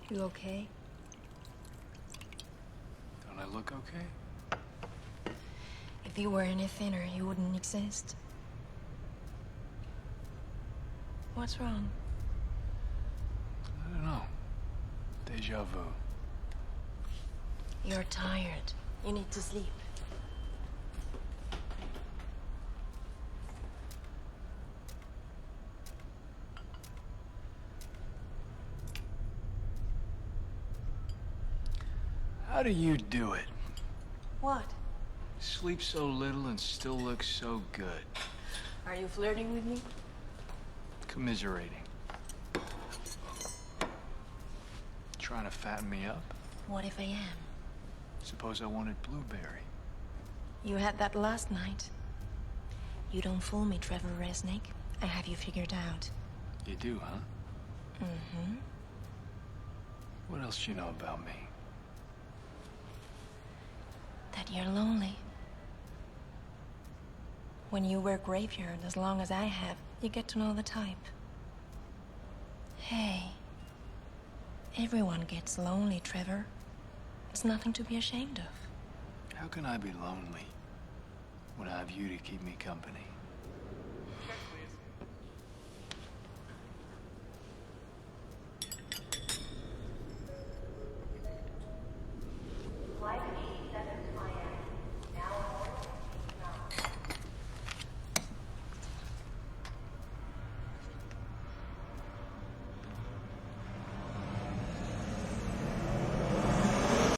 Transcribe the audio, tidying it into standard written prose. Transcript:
You okay? Don't I look okay? If you were any thinner, you wouldn't exist. What's wrong? I don't know. Déjà vu. You're tired. You need to sleep. How do you do it? What? Sleep so little and still look so good. Are you flirting with me? Commiserating. Trying to fatten me up? What if I am? Suppose I wanted blueberry. You had that last night. You don't fool me, Trevor Reznik. I have you figured out. You do, huh? Mm-hmm. What else do you know about me? That you're lonely. When you work graveyard as long as I have, you get to know the type. Hey. Everyone gets lonely, Trevor. It's nothing to be ashamed of. How can I be lonely when I have you to keep me company?